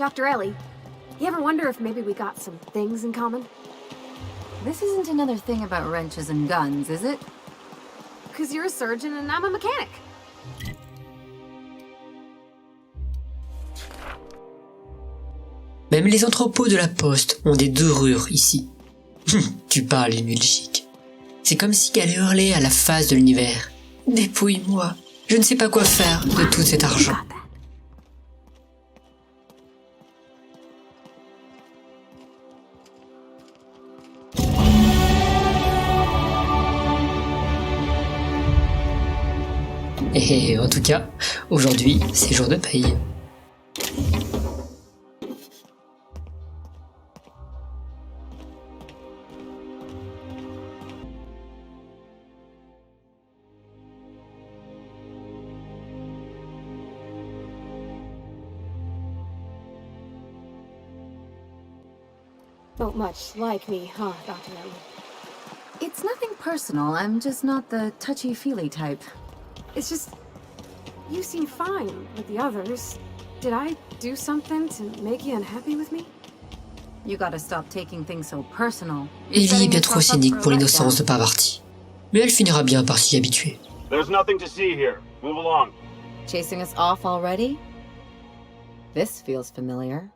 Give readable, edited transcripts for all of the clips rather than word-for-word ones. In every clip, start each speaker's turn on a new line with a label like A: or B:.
A: Dr. Ellie, you ever wonder if maybe we got some things in common?
B: This isn't another thing about wrenches and guns, is it?
A: Because you're a surgeon and I'm a mechanic.
C: Même les entrepôts de la poste ont des dorures ici. Tu parles une Belgique. C'est comme si elle hurlait à la face de l'univers. Dépouille-moi, je ne sais pas quoi faire de tout cet argent. Et en tout cas, aujourd'hui, c'est jour de paye.
A: Not much like me, huh, Dr. Ellie?
B: It's nothing personal, I'm just not the touchy-feely type.
A: It's just, you seem fine with the others. Did I do something to make you unhappy with me?
B: You gotta stop taking things so personal.
C: Ellie est bien trop cynique pour l'innocence de Parvati. Mais elle finira bien par s'y habituer.
D: There's nothing to see here. Move along.
B: Chasing us off already? This feels familiar.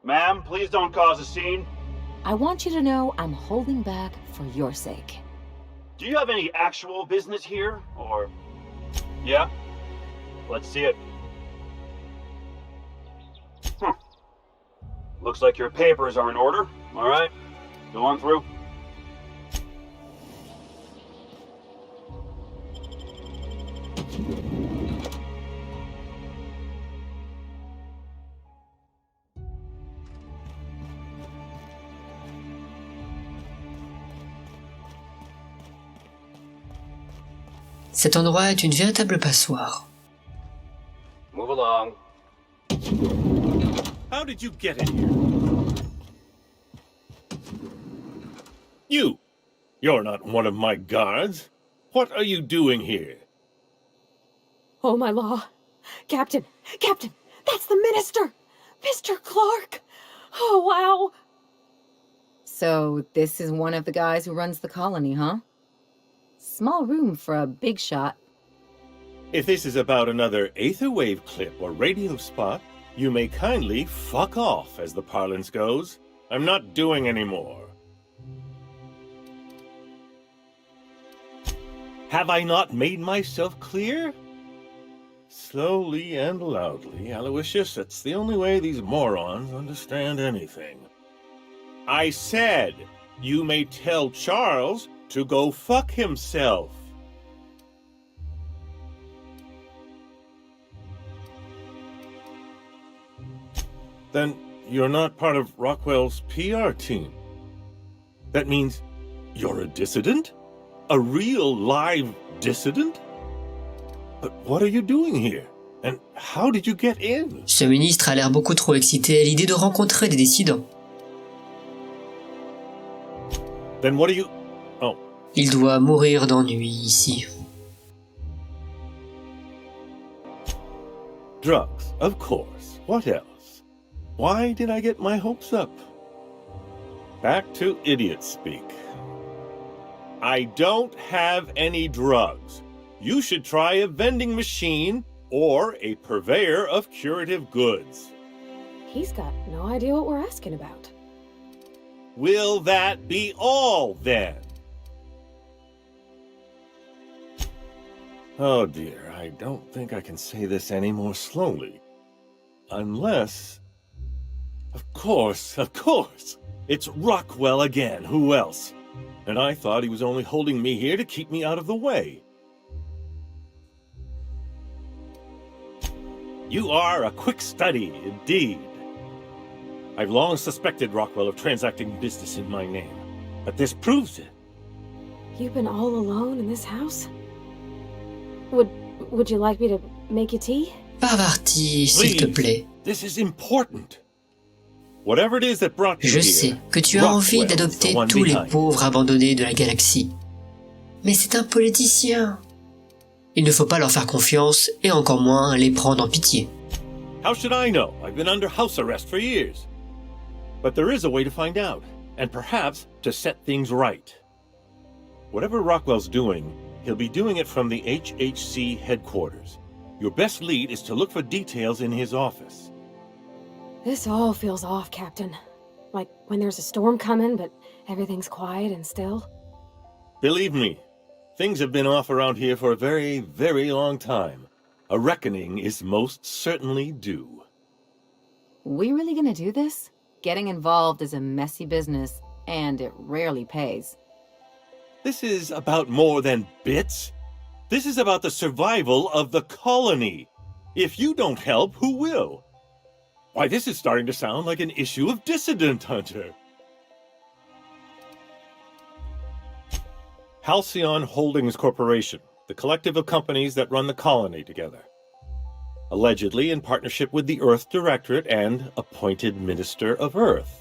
D: Ma'am, please don't cause a scene.
B: I want you to know I'm holding back for your sake.
D: Do you have any actual business here, or... Yeah? Let's see it. Looks like your papers are in order. All right, go on through.
C: Cet endroit est une véritable passoire.
D: Move along.
E: How did you get in here? You're not one of my guards. What are you doing here?
A: Oh, my law. Captain, that's the minister! Mr. Clark! Oh, wow!
B: So, this is one of the guys who runs the colony, huh? Small room for a big shot.
E: If this is about another aetherwave clip or radio spot, you may kindly fuck off, as the parlance goes. I'm not doing any more. Have I not made myself clear? Slowly and loudly, Aloysius, that's the only way these morons understand anything. I said, you may tell Charles to go fuck himself. Then you're not part of Rockwell's PR team. That means you're a dissident? A real live dissident? But what are you doing here? And how did you get in?
C: Ce ministre a l'air beaucoup trop excité à l'idée de rencontrer des dissidents.
E: Then what are you... Oh.
C: Il doit mourir d'ennui ici.
E: Drugs, of course. What else? Why did I get my hopes up? Back to idiot speak. I don't have any drugs. You should try a vending machine or a purveyor of curative goods.
A: He's got no idea what we're asking about.
E: Will that be all, then? Oh dear, I don't think I can say this any more slowly. Unless... Of course! It's Rockwell again, who else? And I thought he was only holding me here to keep me out of the way. You are a quick study, indeed. I've long suspected Rockwell of transacting business in my name, but this proves it.
A: You've been all alone in this house? Would you like me to make you tea?
C: Parvati, s'il te plaît.
E: This is important. Whatever it is that brought you
C: Je
E: here,
C: sais que tu as envie d'adopter tous les pauvres abandonnés de la galaxie. Mais c'est un politicien. Il ne faut pas leur faire confiance et encore moins les prendre en pitié.
E: How should I know? I've been under house arrest for years. But there is a way to find out, and perhaps to set things right. Whatever Rockwell's doing, he'll be doing it from the HHC headquarters. Your best lead is to look for details in his office.
A: This all feels off, Captain. Like when there's a storm coming, but everything's quiet and still.
E: Believe me, things have been off around here for a very, very long time. A reckoning is most certainly due.
B: We really gonna do this? Getting involved is a messy business, and it rarely pays.
E: This is about more than bits. This is about the survival of the colony. If you don't help, who will? Why, this is starting to sound like an issue of Dissident Hunter. Halcyon Holdings Corporation, the collective of companies that run the colony together. Allegedly in partnership with the Earth Directorate and appointed Minister of Earth.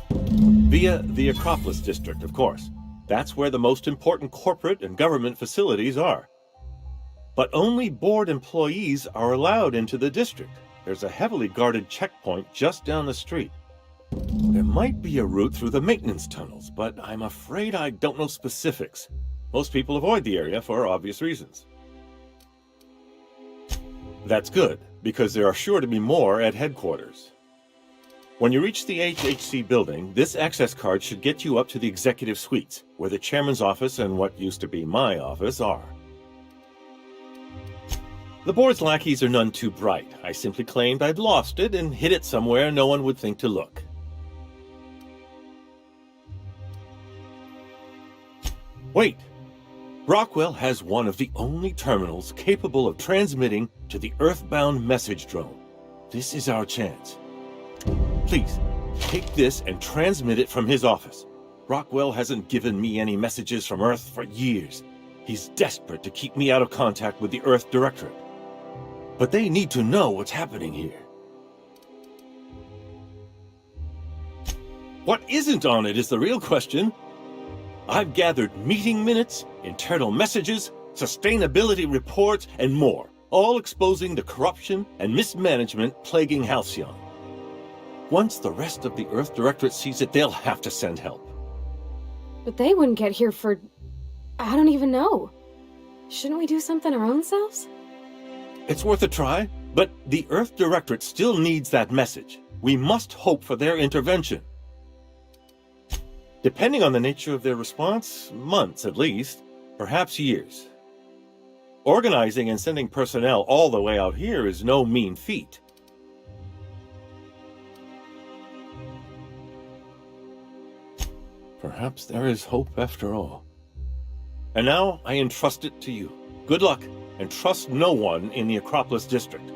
E: Via the Acropolis District, of course. That's where the most important corporate and government facilities are. But only board employees are allowed into the district. There's a heavily guarded checkpoint just down the street. There might be a route through the maintenance tunnels, but I'm afraid I don't know specifics. Most people avoid the area for obvious reasons. That's good, because there are sure to be more at headquarters. When you reach the HHC building, this access card should get you up to the executive suites, where the chairman's office and what used to be my office are. The board's lackeys are none too bright. I simply claimed I'd lost it and hid it somewhere no one would think to look. Wait! Rockwell has one of the only terminals capable of transmitting to the Earthbound message drone. This is our chance. Please, take this and transmit it from his office. Rockwell hasn't given me any messages from Earth for years. He's desperate to keep me out of contact with the Earth Directorate. But they need to know what's happening here. What isn't on it is the real question. I've gathered meeting minutes, internal messages, sustainability reports, and more, all exposing the corruption and mismanagement plaguing Halcyon. Once the rest of the Earth Directorate sees it, they'll have to send help.
A: But they wouldn't get here for... I don't even know. Shouldn't we do something our own selves?
E: It's worth a try, but the Earth Directorate still needs that message. We must hope for their intervention. Depending on the nature of their response, months at least, perhaps years. Organizing and sending personnel all the way out here is no mean feat. Perhaps there is hope after all. And now I entrust it to you. Good luck, and trust no one in the Acropolis District.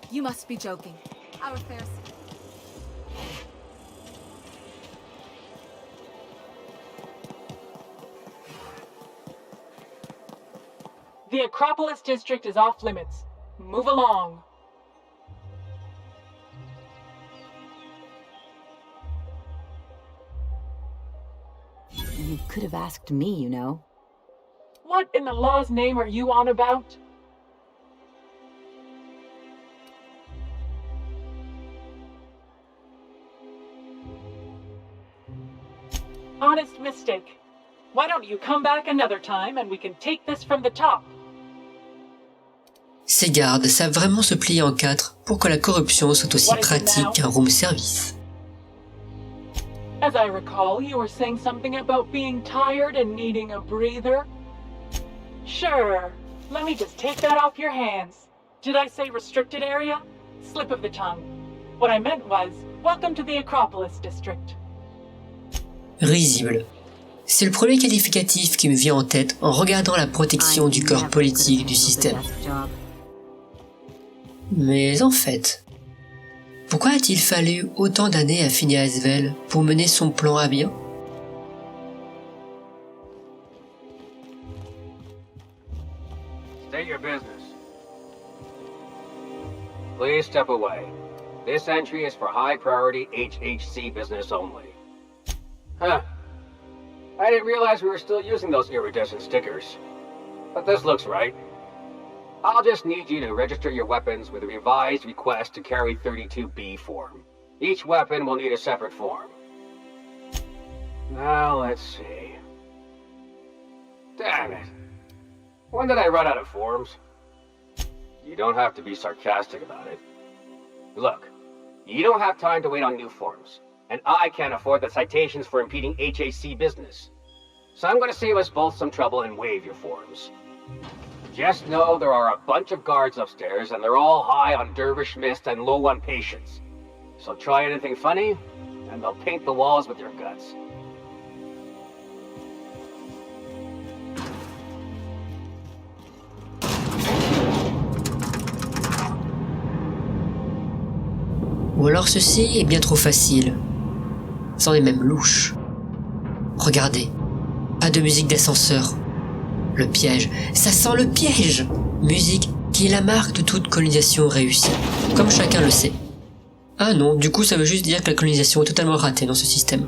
F: You must be joking. Our affairs.
G: The Acropolis District is off limits. Move along.
B: You could have asked me, you know.
G: What in the law's name are you on about? Honest mistake. Why don't you come back another time and we can take this from the top?
C: Ces gardes savent vraiment se plier en quatre pour que la corruption soit aussi pratique qu'un room service.
G: As I recall, you were saying something about being tired and needing a breather. Sure. Let me just take that off your hands. Did I say restricted area? Slip of the tongue. What I meant was, welcome to the Acropolis District.
C: Risible. C'est le premier qualificatif qui me vient en tête en regardant la protection du corps politique du système. Mais en fait, pourquoi a-t-il fallu autant d'années à Phineas Vell pour mener son plan à bien?
H: State your business. Please step away. This entry is for high-priority HHC business only. Huh. I didn't realize we were still using those iridescent stickers. But this looks right. I'll just need you to register your weapons with a revised request to carry 32B form. Each weapon will need a separate form. Now, let's see. Damn it. When did I run out of forms? You don't have to be sarcastic about it. Look, you don't have time to wait on new forms, and I can't afford the citations for impeding HAC business. So I'm going to save us both some trouble and waive your forms. Just know there are a bunch of guards upstairs, and they're all high on dervish mist and low on patience. So try anything funny, and they'll paint the walls with your guts.
C: Ou alors ceci est bien trop facile. C'en est même louche. Regardez, pas de musique d'ascenseur. Le piège, ça sent le piège! Musique qui est la marque de toute colonisation réussie, comme chacun le sait. Ah non, du coup ça veut juste dire que la colonisation est totalement ratée dans ce système.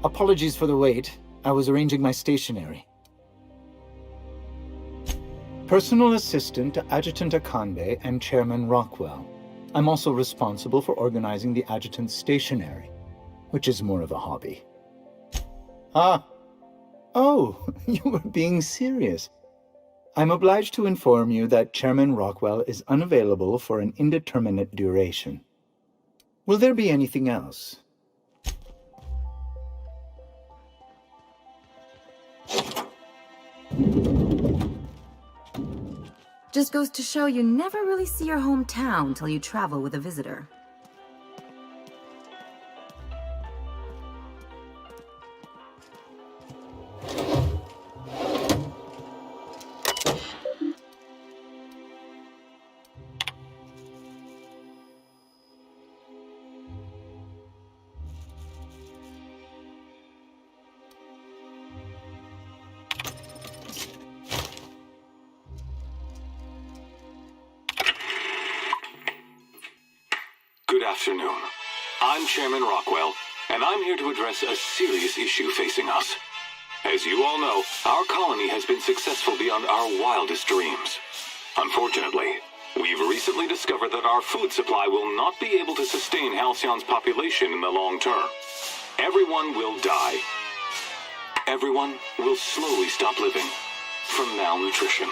I: Apologies for the wait. I was arranging my stationery. Personal assistant to Adjutant Akande and Chairman Rockwell. I'm also responsible for organizing the adjutant's stationery, which is more of a hobby. Ah. Oh, you were being serious. I'm obliged to inform you that Chairman Rockwell is unavailable for an indeterminate duration. Will there be anything else?
B: Just goes to show you never really see your hometown till you travel with a visitor.
J: Good afternoon. I'm Chairman Rockwell, and I'm here to address a serious issue facing us. As you all know, our colony has been successful beyond our wildest dreams. Unfortunately, we've recently discovered that our food supply will not be able to sustain Halcyon's population in the long term. Everyone will die. Everyone will slowly stop living from malnutrition.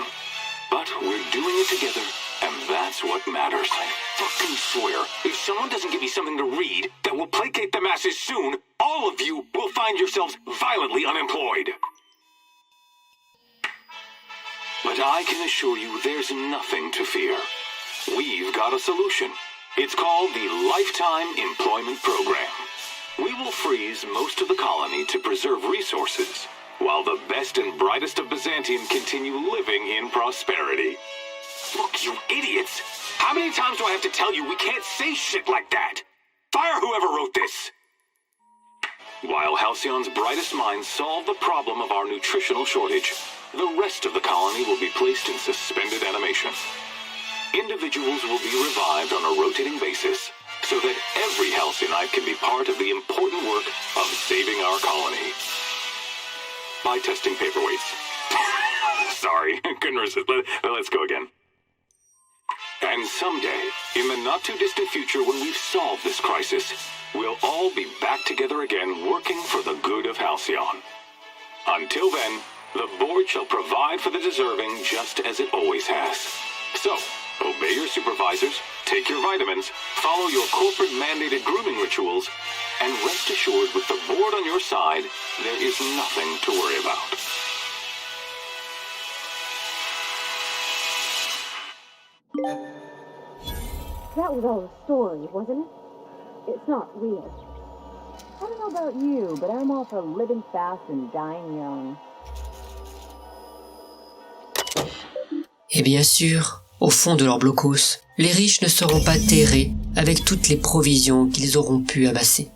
J: But we're doing it together, and that's what matters. I fucking swear, if someone doesn't give me something to read that will placate the masses soon, all of you will find yourselves violently unemployed. But I can assure you there's nothing to fear. We've got a solution. It's called the Lifetime Employment Program. We will freeze most of the colony to preserve resources, while the best and brightest of Byzantium continue living in prosperity. Look, you idiots! How many times do I have to tell you we can't say shit like that? Fire whoever wrote this! While Halcyon's brightest minds solve the problem of our nutritional shortage, the rest of the colony will be placed in suspended animation. Individuals will be revived on a rotating basis, so that every Halcyonite can be part of the important work of saving our colony. By testing paperweights. Sorry, couldn't resist. Let's go again. And someday, in the not-too-distant future when we've solved this crisis, we'll all be back together again working for the good of Halcyon. Until then, the board shall provide for the deserving just as it always has. So, obey your supervisors, take your vitamins, follow your corporate-mandated grooming rituals, and rest assured with the board on your side, there is nothing to worry about.
A: That was all a story, wasn't it? It's not real.
B: I don't know about you, but I'm all for living fast and dying young.
C: Et bien sûr, au fond de leur blocos, les riches ne seront pas terrés avec toutes les provisions qu'ils auront pu amasser.